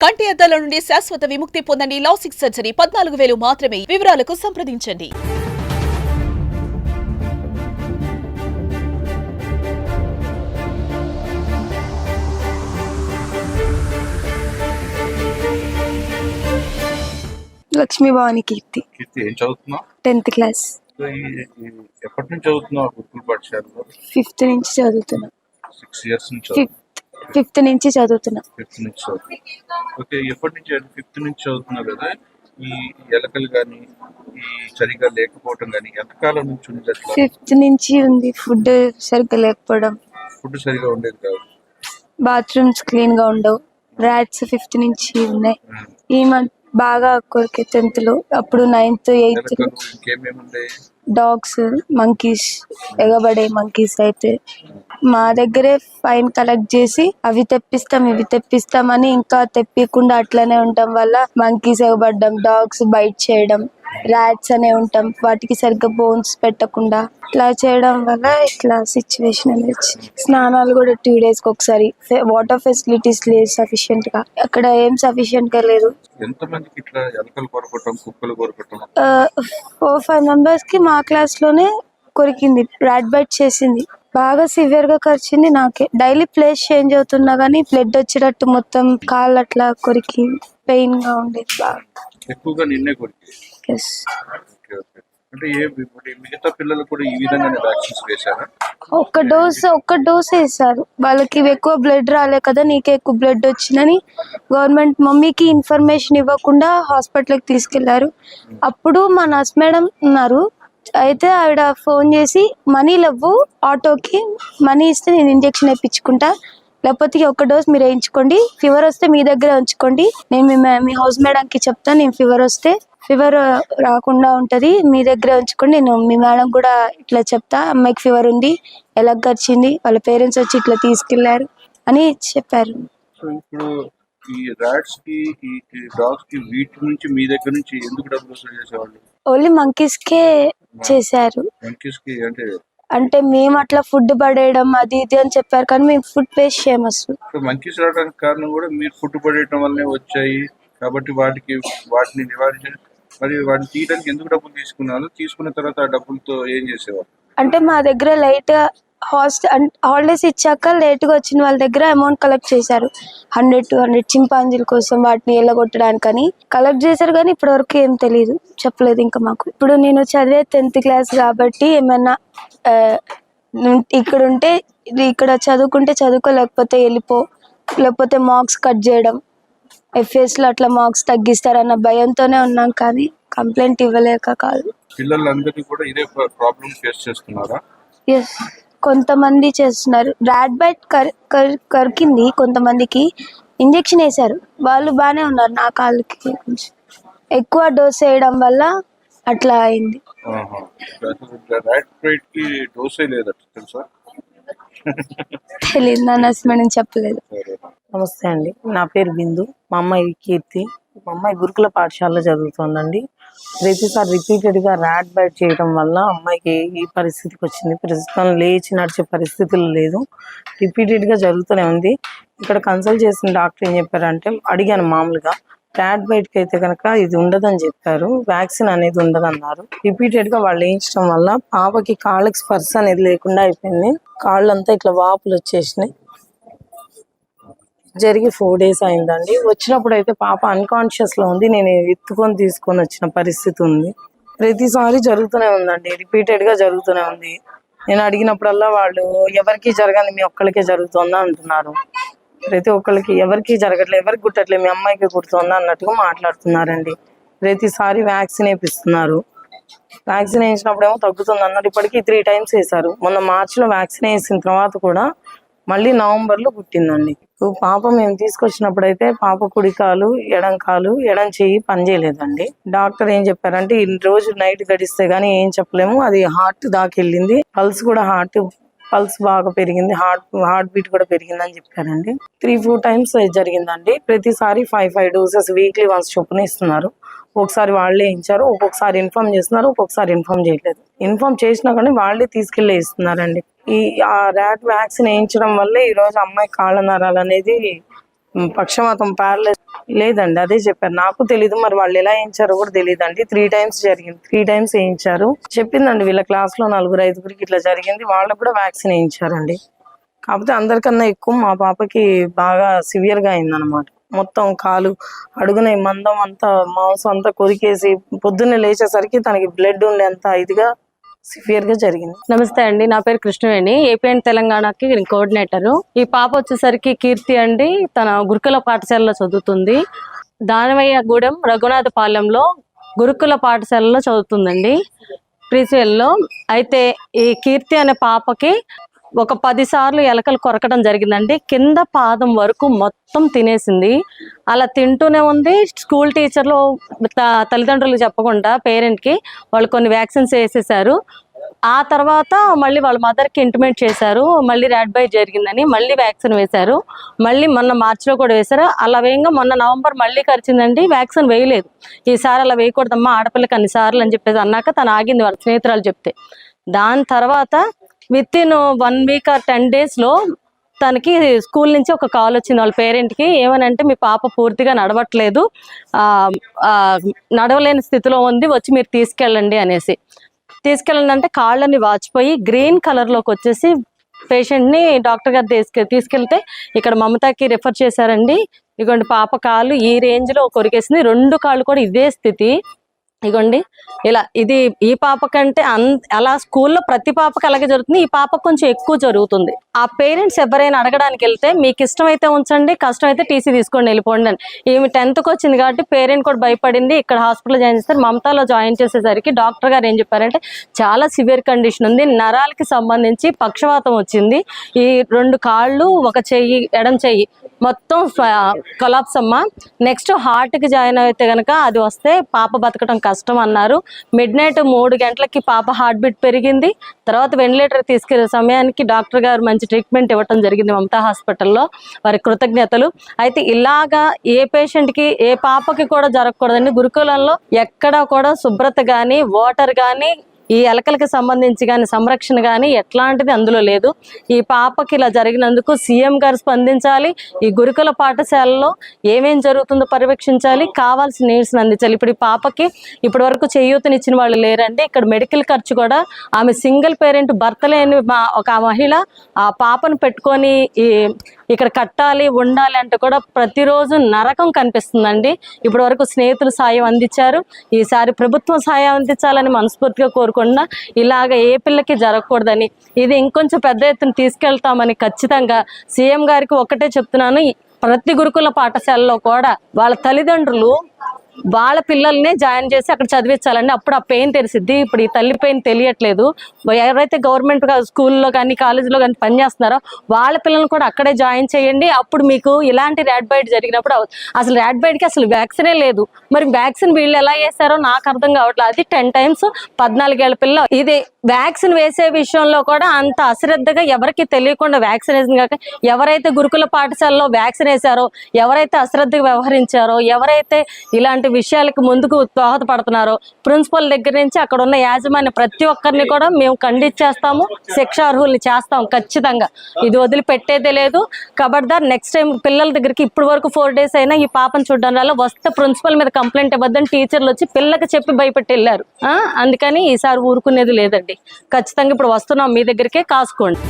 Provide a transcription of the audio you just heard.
కంటి అద్దాల నుండి శాశ్వత విముక్తి పొందండి. లాసిక్ సర్జరీ 14,000 మాత్రమే. వివరాలకు సంప్రదించండి. లక్ష్మీ భవాని కీర్తి. ఏం చదువుతున్నావు? 10th class. ఎప్పటి నుంచి చదువుతున్నావు గురుకుల పాఠశాలలో? 5th నుంచి చదువుతున్నా. 6 years నుంచి 5th నుంచి చదువుతున్నా. 5th నుంచి ఓకే, ఎప్పటి నుంచి? 5th నుంచి చదువుతున్నావు కదా. ఈ ఎలకలు కానీ ఈ సరిగా లేకపోవటం కానీ ఎంతకాలం నుంచి ఉంది? 5th నుంచి ఉంది. ఫుడ్ సరిగ్గా లేకపోవడం, ఫుడ్ సరిగా ఉండేది కాదు, బాత్రూమ్స్ క్లీన్ గా ఉండవు, ర్యాట్స్ 5th నుంచి ఉన్నాయి. ఈ బాగా కొరికే 10th లో. అప్పుడు 9th 8th ఇంకేమేమి ఉండేవి? డాగ్స్, మంకీస్, ఎగబడే మంకీస్. అయితే మా దగ్గరే ఫైన్ కలెక్ట్ చేసి అవి తెప్పిస్తాం ఇవి తెప్పిస్తామని ఇంకా తెప్పికుండా అట్లనే ఉండటం వల్ల మంకీస్ ఎగబడ్డం, డాగ్స్ బైట్ చేయడం, ర్యాట్స్ అనే ఉంటాం వాటికి సరిగ్గా బోన్స్ పెట్టకుండా ఇట్లా చేయడం వల్ల ఇట్లా సిచ్యువేషన్ అనేది వచ్చింది. స్నానాలు కూడా 2 days కి ఒకసారి. వాటర్ ఫెసిలిటీస్ లేదు సఫిషియెంట్ గా, అక్కడ ఏం సఫిషియెంట్ గా లేదు. 4-5 members కి మా క్లాస్ లోనే కొరికింది, ర్యాట్ బైట్ చేసింది. బాగా సివియర్ గా కరిచింది నాకే. డైలీ ప్లేస్ చేంజ్ అవుతున్నా గానీ బ్లడ్ వచ్చేటట్టు మొత్తం కాళ్ళు అట్లా కొరికి పెయిన్ గా ఉండేది బాగా. ఎక్కువగా నిన్నే కొరికి? ఎస్. అంటే మిగతా పిల్లలు కూడా ఈ విధంగానే వ్యాక్సిన్స్ వేశారా? ఒక్క డోస్ వేసారు. వాళ్ళకి ఎక్కువ బ్లడ్ రాలే కదా, నీకే ఎక్కువ బ్లడ్ వచ్చిందని గవర్నమెంట్ మమ్మీకి ఇన్ఫర్మేషన్ ఇవ్వకుండా హాస్పిటల్కి తీసుకెళ్లారు. అప్పుడు మా నర్స్ మేడం ఉన్నారు. అయితే ఆవిడ ఫోన్ చేసి మనీ లేవు, ఆటోకి మనీ ఇస్తే నేను ఇంజెక్షన్ వేయించుకుంటా, లేకపోతే 1 dose మీరు వేయించుకోండి, ఫీవర్ వస్తే మీ దగ్గర ఉంచుకోండి, నేను మీ హౌస్ మేడంకి చెప్తాను, నేను ఫీవర్ రాకుండా ఉంటుంది, మీ దగ్గర ఉంచుకోండి, నేను మీ మేడం కూడా ఇట్లా చెప్తా, అమ్మాయికి ఫీవర్ ఉంది, ఎలా గడిచింది, వాళ్ళ పేరెంట్స్ వచ్చి ఇట్లా తీసుకెళ్లారు అని చెప్పారు. ఇప్పుడు ఈ రాట్స్ కి ఈ డాగ్స్ కి వీటి నుంచి మీ దగ్గర నుంచి ఎందుకు డబ్బులు వసూలు చేసేవాళ్ళు? ఓన్లీ మంకీస్ కే చేశారు. మంకీస్ కి అంటే మేము అట్లా ఫుడ్ పడేయడం అది ఇది అని చెప్పారు, కానీ మేము ఫుడ్ పేస్ట్ చేయము అసలు. మంకీస్ రావడానికి కారణం కూడా మీరు ఫుడ్ పడేయడం వల్లనే వచ్చాయి కాబట్టి వాటిని నివారించారు. మరి వాటిని తీయడానికి ఎందుకు డబ్బులు తీసుకున్నారు? తీసుకున్న తర్వాత ఆ డబ్బులతో ఏం చేసేవారు? అంటే మా దగ్గర లైట్ హాలిడేస్ ఇచ్చాక లేట్ గా వచ్చిన వాళ్ళ దగ్గర అమౌంట్ కలెక్ట్ చేశారు. 100-200 చింపాంజీల కోసం వాటిని ఎల్లగొట్టడానికని కలెక్ట్ చేశారు, కానీ ఇప్పటి వరకు ఏం తెలియదు, చెప్పలేదు ఇంకా మాకు. ఇప్పుడు నేను చదివే 10th క్లాస్ కాబట్టి ఏమన్నా ఇక్కడ ఉంటే ఇక్కడ చదువుకుంటే చదువుకో, లేకపోతే వెళ్ళిపో, లేకపోతే మార్క్స్ కట్ చేయడం, FS లో అట్లా మార్క్స్ తగ్గిస్తారన్న భయంతోనే ఉన్నాం, కానీ కంప్లైంట్ ఇవ్వలేక కాదు. పిల్లలందరికీ కూడా ఇదే ప్రాబ్లం ఫేస్ చేస్తున్నారా? ఎస్, కొంతమంది చేస్తున్నారు. ర్యాట్ బైట్ కరికింది, కొంతమందికి ఇంజెక్షన్ వేశారు, వాళ్ళు బాగానే ఉన్నారు. నా కాళ్ళకి కొంచెం ఎక్కువ డోస్ వేయడం వల్ల అట్లా అయింది. తెలియదు, నా నర్స్ మేడం చెప్పలేదు. నమస్తే అండి, నా పేరు బిందు, మా అమ్మాయి కీర్తి. మా అమ్మాయి గురుకుల పాఠశాలలో చదువుతుందండి. ప్రతిసారి రిపీటెడ్గా ర్యాట్ బైట్ చేయడం వల్ల అమ్మాయికి ఈ పరిస్థితికి వచ్చింది. ప్రస్తుతం లేచి నడిచే పరిస్థితులు లేదు, రిపీటెడ్గా జరుగుతూనే ఉంది. ఇక్కడ కన్సల్ట్ చేసిన డాక్టర్ ఏం చెప్పారంటే, అడిగాను మామూలుగా, ర్యాట్ బైట్కి అయితే కనుక ఇది ఉండదని చెప్పారు, వ్యాక్సిన్ అనేది ఉండదన్నారు. రిపీటెడ్గా వాళ్ళు వేయించడం వల్ల పాపకి కాళ్ళకి స్పర్శ అనేది లేకుండా అయిపోయింది. కాళ్ళంతా ఇట్లా వాపులు వచ్చేసినాయి. జరిగి 4 days అయిందండి. వచ్చినప్పుడు అయితే పాప అన్కాన్షియస్ లో ఉంది, నేను ఎత్తుకొని తీసుకొని వచ్చిన పరిస్థితి ఉంది. ప్రతిసారి జరుగుతూనే ఉందండి, రిపీటెడ్ గా జరుగుతూనే ఉంది. నేను అడిగినప్పుడల్లా వాళ్ళు ఎవరికి జరగని మీ ఒక్కరికే జరుగుతుందా అంటున్నారు. ప్రతి ఒక్కరికి ఎవరికి జరగట్లేదు, ఎవరికి గుట్టట్లేదు, మీ అమ్మాయికి కుడుతుందా అన్నట్టుగా మాట్లాడుతున్నారండి. ప్రతిసారి వ్యాక్సిన్ వేపిస్తున్నారు. వ్యాక్సిన్ వేసినప్పుడు ఏమో తగ్గుతుంది అన్నారు, ఇప్పటికీ 3 times వేశారు. మొన్న మార్చిలో వ్యాక్సిన్ వేసిన తర్వాత కూడా మళ్ళీ నవంబర్లో పుట్టిందండి. పాప మేము తీసుకొచ్చినప్పుడు అయితే పాప కుడికాలు, ఎడం చెయ్యి పనిచేయలేదండి. డాక్టర్ ఏం చెప్పారంటే, ఈ రోజు నైట్ గడిస్తే గానీ ఏం చెప్పలేము, అది హార్ట్ దాకా వెళ్ళింది, పల్స్ బాగా పెరిగింది, హార్ట్ బీట్ కూడా పెరిగిందని చెప్పారండి. 3-4 times జరిగిందండి. ప్రతిసారి 5 doses వీక్లీ వన్స్ చొప్పున ఇస్తున్నారు. ఒకసారి వాళ్ళే ఇచ్చారు, ఒక్కొక్కసారి ఇన్ఫార్మ్ చేస్తున్నారు, ఒక్కొక్కసారి ఇన్ఫార్మ్ చేయట్లేదు. ఇన్ఫార్మ్ చేసినా కానీ వాళ్ళే తీసుకెళ్లి ఇస్తున్నారండి. ఆ ర్యాట్ వ్యాక్సిన్ వేయించడం వల్లే ఈ రోజు అమ్మాయి కాళ్ళ నరాలు అనేది పక్షవాతం ప్యారలైజ్ లేదండి, అదే చెప్పారు. నాకు తెలీదు, మరి వాళ్ళు ఎలా వేయించారో కూడా తెలియదండి. 3 times జరిగింది, 3 times వేయించారు. చెప్పిందండి వీళ్ళ క్లాస్ లో 4-5 ఇట్లా జరిగింది, వాళ్ళకు కూడా వ్యాక్సిన్ వేయించారండి. కాకపోతే అందరికన్నా ఎక్కువ మా పాపకి బాగా సివియర్ గా అయిందనమాట. మొత్తం కాలు అడుగున మందం అంతా మాంసం అంతా కొరికేసి పొద్దున్నే లేచేసరికి తనకి బ్లడ్ ఉండేంత ఇదిగా సివియర్ గా జరిగింది. నమస్తే అండి, నా పేరు కృష్ణవేణి, ఏపీ అండ్ తెలంగాణకి కోఆర్డినేటర్. ఈ పాప వచ్చేసరికి కీర్తి అండి, తన గురుకుల పాఠశాలలో చదువుతుంది. దానవయ్యగూడెం రఘునాథపాలెంలో గురుకుల పాఠశాలలో చదువుతుందండి, ప్రీసియల్లో. అయితే ఈ కీర్తి అనే పాపకి ఒక 10 సార్లు ఎలకలు కొరకడం జరిగిందండి. కింద పాదం వరకు మొత్తం తినేసింది. అలా తింటూనే ఉంది. స్కూల్ టీచర్లు తల్లిదండ్రులు చెప్పకుండా పేరెంట్కి వాళ్ళు కొన్ని వ్యాక్సిన్స్ వేసేసారు. ఆ తర్వాత మళ్ళీ వాళ్ళ మదర్కి ఇంటిమేట్ చేశారు, మళ్ళీ ర్యాట్ బైట్ జరిగిందని. మళ్ళీ వ్యాక్సిన్ వేశారు. మళ్ళీ మొన్న మార్చిలో కూడా వేశారు. అలా వేయంగా మొన్న నవంబర్ మళ్ళీ కరిచిందండి, వ్యాక్సిన్ వేయలేదు. ఈసారి అలా వేయకూడదమ్మా ఆడపిల్లకి అన్నిసార్లు అని చెప్పేసి అన్నాక తను ఆగింది, వాళ్ళ స్నేహితురాలు చెప్తే. దాని తర్వాత విత్-ఇన్ 1 week or 10 days లో తనకి స్కూల్ నుంచి ఒక కాల్ వచ్చింది వాళ్ళ పేరెంట్కి. ఏమనంటే మీ పాప పూర్తిగా నడవట్లేదు, నడవలేని స్థితిలో ఉంది, వచ్చి మీరు తీసుకెళ్ళండి అనేసి. తీసుకెళ్ళండి అంటే కాళ్ళని వాచిపోయి గ్రీన్ కలర్లోకి వచ్చేసి పేషెంట్ని డాక్టర్ గారు తీసుకెళ్తే ఇక్కడ మమతాకి రెఫర్ చేశారండి. ఇగోండి పాప కాళ్ళు ఈ రేంజ్లో కొరికేసింది, 2 కాళ్ళు కూడా ఇదే స్థితి. ఇగోండి ఇలా. ఇది ఈ పాప కంటే అలా స్కూల్లో ప్రతి పాపకి అలాగే జరుగుతుంది, ఈ పాపకు కొంచెం ఎక్కువ జరుగుతుంది. ఆ పేరెంట్స్ ఎవరైనా అడగడానికి వెళ్తే మీకు ఇష్టమైతే ఉంచండి, కష్టమైతే టీసీ తీసుకోండి వెళ్ళిపోండి అని. ఈమె 10th వచ్చింది కాబట్టి పేరెంట్ కూడా భయపడింది. ఇక్కడ హాస్పిటల్ జాయిన్ చేస్తారు. మమతాలో జాయిన్ చేసేసరికి డాక్టర్ గారు ఏం చెప్పారంటే చాలా సివియర్ కండిషన్ ఉంది, నరాలకి సంబంధించి పక్షవాతం వచ్చింది, ఈ 2 కాళ్ళు ఒక చెయ్యి ఎడం చెయ్యి మొత్తం కొలాప్స్ అమ్మా. నెక్స్ట్ హార్ట్కి జాయిన్ అయితే కనుక అది వస్తే పాప బతకడం కష్టం అన్నారు. midnight 3 గంటలకి పాప హార్ట్ బీట్ పెరిగింది. తర్వాత వెంటిలేటర్ తీసుకెళ్లే సమయానికి డాక్టర్ గారు మంచి ట్రీట్మెంట్ ఇవ్వటం జరిగింది మమతా హాస్పిటల్లో, వారి కృతజ్ఞతలు. అయితే ఇలాగా ఏ పేషెంట్కి ఏ పాపకి కూడా జరగకూడదండి. గురుకులంలో ఎక్కడా కూడా శుభ్రత కానీ వాటర్ కానీ ఈ ఎలకలకి సంబంధించి కానీ సంరక్షణ కానీ ఎట్లాంటిది అందులో లేదు. ఈ పాపకి ఇలా జరిగినందుకు సీఎం గారు స్పందించాలి, ఈ గురుకుల పాఠశాలలో ఏమేం జరుగుతుందో పర్యవేక్షించాలి, కావాల్సిన నీడ్స్ని అందించాలి. ఇప్పుడు ఈ పాపకి ఇప్పటి వరకు చేయూతనిచ్చిన వాళ్ళు లేరండి. ఇక్కడ మెడికల్ ఖర్చు కూడా ఆమె సింగిల్ పేరెంట్, భర్త లేని ఒక మహిళ ఆ పాపను పెట్టుకొని ఇక్కడ కట్టాలి ఉండాలి అంటే కూడా ప్రతిరోజు నరకం కనిపిస్తుందండి. ఇప్పటి వరకు స్నేహితులు సాయం అందించారు, ఈసారి ప్రభుత్వం సాయం అందించాలని మనస్ఫూర్తిగా కోరుకుంటున్నా. ఇలాగ ఏ పిల్లకి జరగకూడదని, ఇది ఇంకొంచెం పెద్ద ఎత్తున తీసుకెళ్తామని ఖచ్చితంగా సీఎం గారికి ఒక్కటే చెప్తున్నాను. ప్రతి గురుకుల పాఠశాలలో కూడా వాళ్ళ తల్లిదండ్రులు వాళ్ళ పిల్లల్ని జాయిన్ చేసి అక్కడ చదివించాలండి, అప్పుడు ఆ పెయిన్ తెలిసిద్ది. ఇప్పుడు ఈ తల్లి పెయిన్ తెలియట్లేదు. ఎవరైతే గవర్నమెంట్ స్కూల్లో కానీ కాలేజీలో కానీ పనిచేస్తున్నారో వాళ్ళ పిల్లల్ని కూడా అక్కడే జాయిన్ చేయండి. అప్పుడు మీకు ఇలాంటి ర్యాట్ బైట్ జరిగినప్పుడు అసలు ర్యాట్ బైట్కి అసలు వ్యాక్సినే లేదు, మరి వ్యాక్సిన్ వీళ్ళు ఎలా వేసారో నాకు అర్థం కావట్లేదు. అది 10 times 14 ఏళ్ల పిల్ల. ఇది వ్యాక్సిన్ వేసే విషయంలో కూడా అంత అశ్రద్ధగా ఎవరికి తెలియకుండా వ్యాక్సిన్ వేసింది కాక, ఎవరైతే గురుకుల పాఠశాలలో వ్యాక్సిన్ వేసారో, ఎవరైతే అశ్రద్ధగా వ్యవహరించారో, ఎవరైతే ఇలాంటి విషయాలకు ముందుకు దోహదపడుతున్నారో, ప్రిన్సిపల్ దగ్గర నుంచి అక్కడ ఉన్న యాజమాన్య ప్రతి ఒక్కరిని కూడా మేము ఖండించేస్తాము, శిక్షార్హుల్ని చేస్తాం ఖచ్చితంగా. ఇది వదిలిపెట్టేదే లేదు. ఖబర్దార్ నెక్స్ట్ టైం పిల్లల దగ్గరికి ఇప్పటి వరకు 4 days అయినా ఈ పాపను చూడడం వల్ల వస్తే ప్రిన్సిపల్ మీద కంప్లైంట్ ఇవ్వద్దని టీచర్లు వచ్చి పిల్లకి చెప్పి భయపెట్టి వెళ్ళారు. అందుకని ఈసారి ఊరుకునేది లేదండి. ఖచ్చితంగా ఇప్పుడు వస్తున్నాం మీ దగ్గరికే, కాసుకోండి.